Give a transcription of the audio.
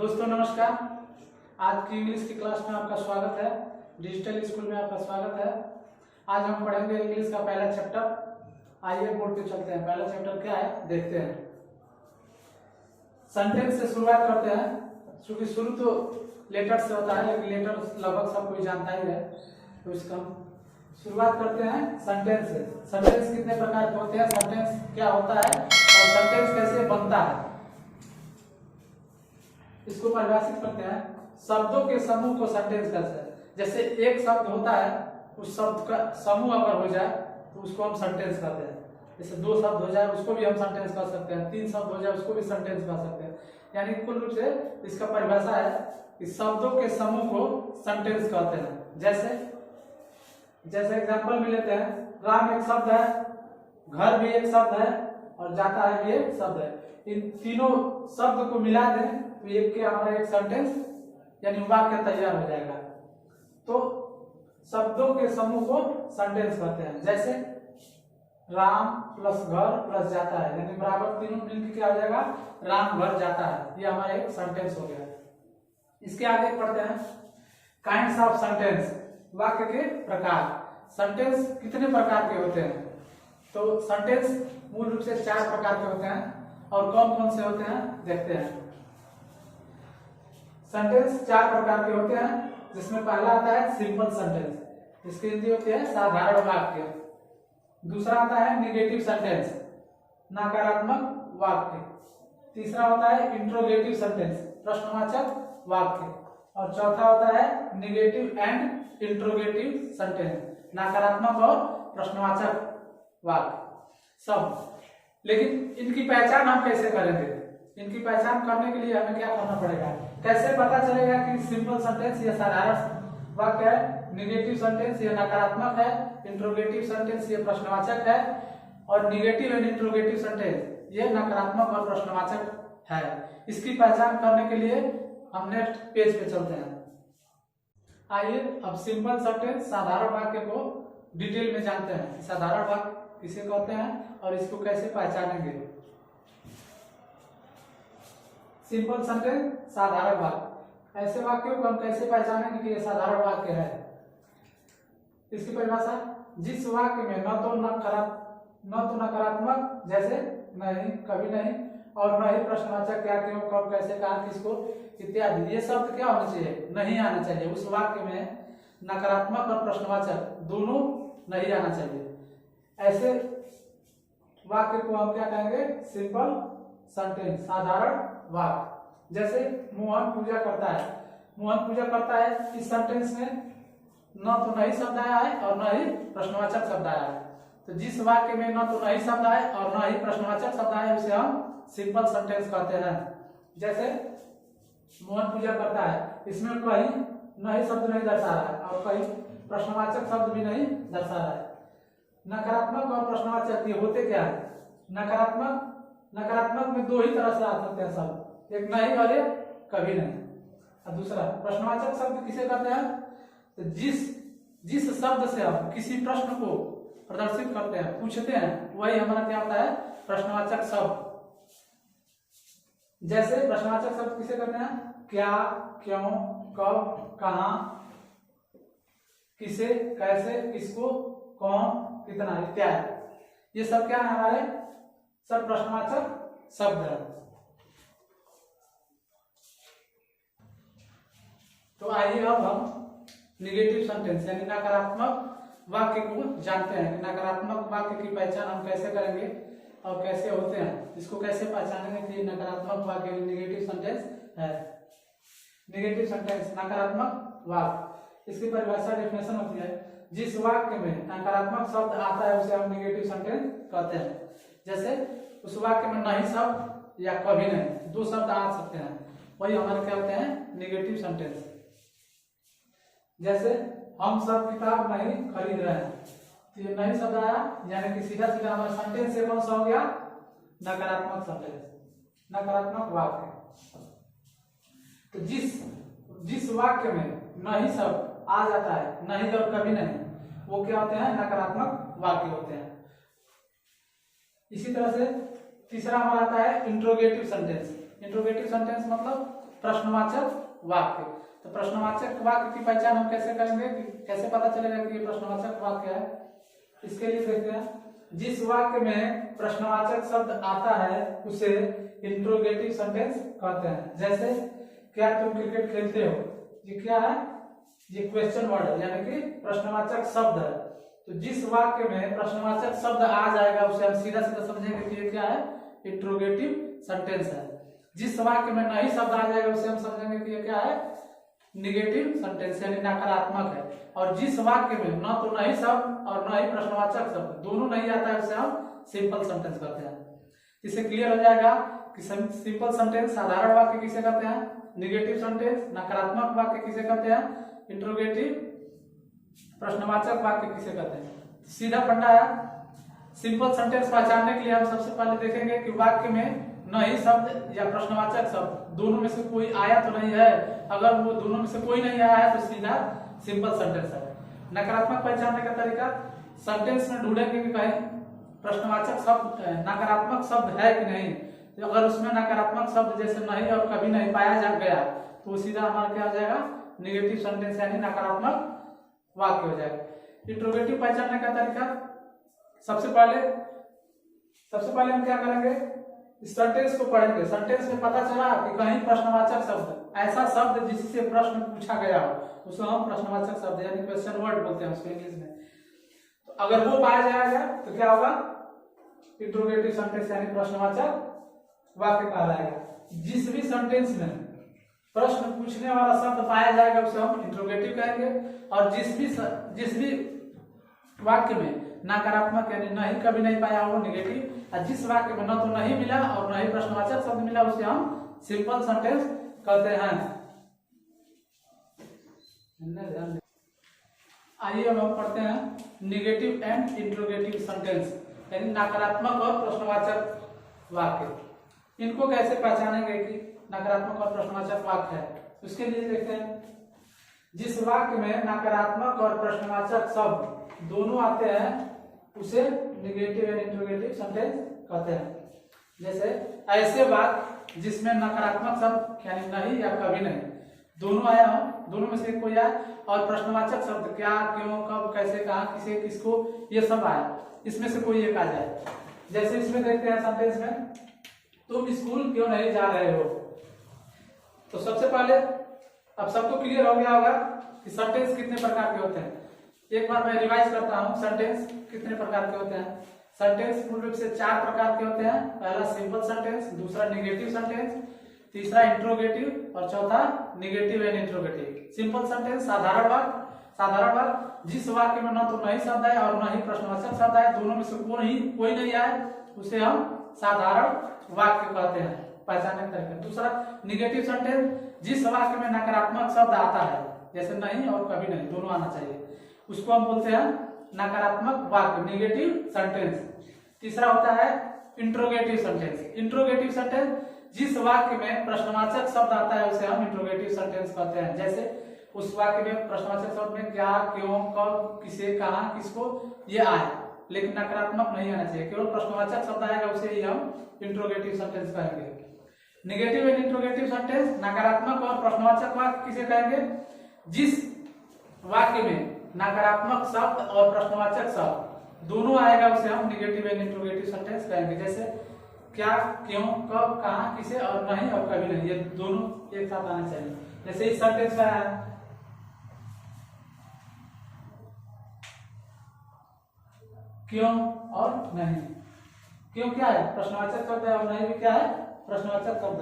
दोस्तों नमस्कार। आज की इंग्लिश की क्लास में आपका स्वागत है। डिजिटल स्कूल में आपका स्वागत है। आज हम पढ़ेंगे इंग्लिश का पहला चैप्टर। आइए बोर्ड पे चलते हैं। पहला चैप्टर क्या है देखते हैं। सेंटेंस से शुरुआत करते हैं, क्योंकि शुरू तो लेटर से होता है, लेकिन लेटर लगभग सब कोई जानता ही है, तो इसका शुरुआत करते हैं सेंटेंस से। सेंटेंस कितने प्रकार के होते हैं, सेंटेंस क्या होता है और सेंटेंस कैसे बनता है, इसको परिभाषित करते हैं। शब्दों के समूह को सेंटेंस कहते हैं। जैसे एक शब्द होता है, उस शब्द का समूह अगर हो जाए तो उसको हम सेंटेंस कहते हैं। जैसे दो शब्द हो जाए उसको भी हम सेंटेंस कह सकते हैं, तीन शब्द हो जाए उसको भी सेंटेंस कह सकते हैं। यानी कुल रूप से इसका परिभाषा है कि शब्दों के समूह को सेंटेंस कहते हैं। जैसे एग्जांपल में लेते हैं, राम एक शब्द है, घर भी एक शब्द है और जाता है भी एक शब्द है। इन तीनों शब्द को मिला दें तो एक के हमारा एक सेंटेंस यानी वाक्य तैयार हो जाएगा। तो शब्दों के समूह को सेंटेंस कहते हैं। जैसे राम प्लस घर प्लस जाता है, यानी बराबर तीनों मिलकर क्या हो जाएगा, राम घर जाता है। ये हमारा एक सेंटेंस हो गया। इसके आगे पढ़ते हैं काइंड्स ऑफ सेंटेंस, वाक्य के प्रकार। सेंटेंस कितने प्रकार के होते हैं, तो सेंटेंस मूल रूप से 4 प्रकार के होते हैं। और कौन कौन से होते हैं देखते हैं। सेंटेंस 4 प्रकार के होते हैं, जिसमें पहला आता है सिंपल सेंटेंस, इसकी हिंदी होती है साधारण वाक्य। दूसरा आता है नेगेटिव सेंटेंस, नकारात्मक वाक्य। तीसरा होता है इंट्रोगेटिव सेंटेंस, प्रश्नवाचक वाक्य। और चौथा होता है नेगेटिव एंड इंट्रोगेटिव सेंटेंस, नकारात्मक और प्रश्नवाचक वाक्य सब। लेकिन इनकी पहचान हम कैसे करेंगे, इनकी पहचान करने के लिए हमें क्या करना पड़ेगा, कैसे पता चलेगा कि सिंपल सेंटेंस या साधारण वाक्य है, नेगेटिव सेंटेंस ये नकारात्मक है, इंट्रोगेटिव सेंटेंस ये प्रश्नवाचक है, और नेगेटिव एंड इंट्रोगेटिव सेंटेंस ये नकारात्मक और प्रश्नवाचक है। इसकी पहचान करने के लिए हम नेक्स्ट पेज पे चलते हैं। आइए अब सिंपल सेंटेंस साधारण वाक्य को डिटेल में जानते हैं। साधारण वाक्य किसे कहते हैं और इसको कैसे पहचानेंगे। सिंपल सेंटेंस साधारण वाक्य, ऐसे वाक्यों को हम कैसे पहचानेंगे कि ये साधारण वाक्य है। इसकी परिभाषा, जिस वाक्य में न तो नकारात्मक जैसे नहीं, कभी नहीं, और न ही प्रश्नवाचक क्या, क्यों, कब, कैसे, कहा, किसको इत्यादि ये शब्द क्या होना चाहिए, नहीं आना चाहिए। उस वाक्य में नकारात्मक और प्रश्नवाचक दोनों नहीं आना चाहिए। ऐसे वाक्य को हम क्या कहेंगे, सिंपल सेंटेंस, साधारण वाक्य। जैसे मोहन पूजा करता है, मोहन पूजा करता है, इस सेंटेंस में न तो नहीं शब्द आया है और न ही प्रश्नवाचक शब्द आया है। तो जिस वाक्य में न तो नहीं शब्द आए और न ही प्रश्नवाचक शब्द आए उसे हम सिंपल सेंटेंस कहते हैं। जैसे मोहन पूजा करता है, इसमें कहीं नहीं शब्द नहीं दर्शा रहा है और कहीं प्रश्नवाचक शब्द भी नहीं दर्शा रहा है। नकारात्मक और प्रश्नवाचक ये होते क्या है, नकारात्मक में 2 ही तरह से आ सकते हैं शब्द, एक नहीं और एक कभी नहीं। और दूसरा प्रश्नवाचक शब्द किसे कहते हैं, तो जिस शब्द से हम किसी प्रश्न को प्रदर्शित करते हैं, पूछते हैं, वही हमारा क्या होता है, प्रश्नवाचक शब्द। जैसे प्रश्नवाचक शब्द किसे कहते हैं, क्या, क्यों, कब, कहां, किसे, कैसे, किसको, कौन, कितना इत्यादि। ये सब क्या है, हमारे सब प्रश्नवाचक शब्द है। तो आइए अब हम नेगेटिव सेंटेंस यानी नकारात्मक वाक्य को जानते हैं। नकारात्मक वाक्य की पहचान हम कैसे करेंगे और कैसे होते हैं, इसको कैसे पहचानेंगे कि नकारात्मक वाक्य नेगेटिव सेंटेंस है। नेगेटिव सेंटेंस नकारात्मक वाक्य, इसकी परिभाषा डेफिनेशन होती है, जिस वाक्य में नकारात्मक शब्द आता है उसे हम नेगेटिव सेंटेंस कहते हैं। जैसे उस वाक्य में नहीं शब्द या कभी नहीं, 2 शब्द आ सकते हैं, वही हमारे क्या होते हैं, नेगेटिव सेंटेंस। जैसे हम सब किताब नहीं खरीद रहे हैं, तो ये नहीं शब्द आया, यानी कि सीधा सीधा हमारा सेंटेंस से कौन सा हो गया, नकारात्मक सेंटेंस, नकारात्मक वाक्य। तो जिस वाक्य में नहीं शब्द आ जाता है, नहीं और कभी नहीं, वो क्या होते हैं, नकारात्मक वाक्य होते हैं। इसी तरह से तीसरा हमारा आता है इंट्रोगेटिव सेंटेंस। इंट्रोगेटिव सेंटेंस मतलब प्रश्नवाचक वाक्य। तो प्रश्नवाचक वाक्य की पहचान हम कैसे करेंगे, कैसे पता चलेगा कि ये प्रश्नवाचक वाक्य है? इसके लिए देखते हैं, जिस वाक्य में प्रश्नवाचक शब्द आता है उसे इंट्रोगेटिव सेंटेंस कहते हैं। जैसे क्या तुम क्रिकेट खेलते हो, ये क्या है, ये क्वेश्चन वर्ड है, यानी कि प्रश्नवाचक शब्द है। तो जिस वाक्य में प्रश्नवाचक शब्द आ जाएगा उसे हम सीधा सीधा समझेंगे कि ये क्या है, इंट्रोगेटिव सेंटेंस है। जिस वाक्य में नहीं शब्द आ जाएगा उसे हम समझेंगे कि ये क्या है, निगेटिव सेंटेंस यानी नकारात्मक है। और जिस वाक्य में न तो नहीं शब्द और न ही प्रश्नवाचक शब्द दोनों नहीं आता है उसे हम सिंपल सेंटेंस कहते हैं। इससे क्लियर हो जाएगा कि सिंपल सेंटेंस साधारण वाक्य किसे कहते हैं, निगेटिव सेंटेंस नकारात्मक वाक्य किसे कहते हैं, इंट्रोगेटिव प्रश्नवाचक वाक्य किसे कहते हैं। सीधा फंडा है। सिंपल सेंटेंस पहचानने के लिए हम सबसे पहले देखेंगे कि वाक्य में न ही शब्द या प्रश्नवाचक शब्द दोनों में से कोई आया तो नहीं है। अगर वो दोनों में से कोई नहीं आया है तो सीधा सिंपल सेंटेंस है। नकारात्मक पहचानने का तरीका, सेंटेंस में ढूंढेंगे कि कहीं प्रश्नवाचक शब्द नकारात्मक शब्द है कि नहीं। तो अगर उसमें नकारात्मक शब्द जैसे नहीं और कभी नहीं पाया जा गया तो सीधा हमारा क्या हो जाएगा, निगेटिव सेंटेंस यानी नकारात्मक वाक्य हो जाएगा। इंट्रोगेटिव पहचानने का तरीका, सबसे पहले हम क्या करेंगे, सेंटेंस को पढ़ेंगे। सेंटेंस में पता चला कि कहीं प्रश्नवाचक शब्द, ऐसा शब्द जिससे प्रश्न पूछा गया हो उसको हम प्रश्नवाचक शब्द यानी क्वेश्चन वर्ड बोलते हैं उसको इंग्लिश में। तो अगर वो पाया जाएगा तो क्या होगा, इंट्रोगेटिव सेंटेंस यानी प्रश्नवाचक वाक्य कहलाएगा। जिस भी सेंटेंस में प्रश्न पूछने वाला शब्द पाया जाएगा उसे हम इंट्रोगेटिव कहेंगे। और जिस भी वाक्य में नकारात्मक यानी नहीं कभी नहीं पाया हो निगेटिव, और जिस वाक्य में न तो नहीं मिला और न ही प्रश्नवाचक शब्द मिला उसे हम सिंपल सेंटेंस कहते हैं। आइए हम पढ़ते हैं निगेटिव एंड इंट्रोगेटिव सेंटेंस यानी नकारात्मक और प्रश्नवाचक वाक्य। इनको कैसे पहचानेंगे कि नकारात्मक और प्रश्नवाचक वाक्य है, उसके लिए देखते हैं। जिस वाक्य में नकारात्मक और प्रश्नवाचक शब्द दोनों आते हैं उसे निगेटिव एंड इंट्रोगेटिव सेंटेंस कहते हैं। जैसे ऐसे वाक्य जिसमें नकारात्मक शब्द यानी नहीं या कभी नहीं दोनों आया हो, दोनों में से कोई आया, और प्रश्नवाचक शब्द क्या, क्यों, कब, कैसे, कहां, किसे, किसको, ये सब आया, इसमें से कोई एक आ जाए। जैसे इसमें देखते हैं सेंटेंस में, तुम स्कूल क्यों नहीं जा रहे हो। तो सबसे पहले अब सबको क्लियर हो गया होगा कि सेंटेंस कितने प्रकार के होते हैं। एक बार मैं रिवाइज करता हूं, सेंटेंस कितने प्रकार के होते हैं। सेंटेंस मूल रूप से 4 प्रकार के होते हैं। पहला सिंपल सेंटेंस, दूसरा निगेटिव सेंटेंस, तीसरा इंट्रोगेटिव और चौथा negative and interrogative. Simple sentence साधारण वाक्य जिस वाक्य में न तो नहीं शब्द आए और न ही प्रश्नवाचक शब्द आए, दोनों में से कोई नहीं आए उसे हम साधारण वाक्य कहते हैं। पहचानने का तरीका। दूसरा निगेटिव सेंटेंस, जिस वाक्य में नकारात्मक शब्द आता है जैसे नहीं और कभी नहीं दोनों आना चाहिए, उसको हम बोलते हैं नकारात्मक वाक्य, निगेटिव सेंटेंस। तीसरा होता है इंट्रोगेटिव सेंटेंस। इंट्रोगेटिव सेंटेंस, जिस वाक्य में प्रश्नवाचक शब्द आता है उसे हम इंट्रोगेटिव सेंटेंस कहते हैं। जैसे उस वाक्य में प्रश्नवाचक शब्द में क्या, क्यों, कब, किसे, कहां, किसको ये आए, लेकिन नकारात्मक नहीं आना चाहिए, केवल प्रश्नवाचक शब्द आएगा उसे ही हम इंट्रोगेटिव सेंटेंस कहेंगे। निगेटिव एंड इंट्रोगेटिव सेंटेंस, नकारात्मक और प्रश्नवाचक वाक्य किसे कहेंगे, जिस वाक्य में नकारात्मक शब्द और प्रश्नवाचक शब्द दोनों आएगा उसे हम निगेटिव एंड इंट्रोगेटिव सेंटेंस कहेंगे। जैसे क्या, क्यों, कब, कहां, किसे और नहीं और कभी नहीं, ये दोनों एक साथ आने चाहिए। जैसे इस सेंटेंस में है क्यों और नहीं। क्यों क्या है, प्रश्नवाचक शब्द है, और नहीं भी क्या है, प्रश्नवाचक शब्द है।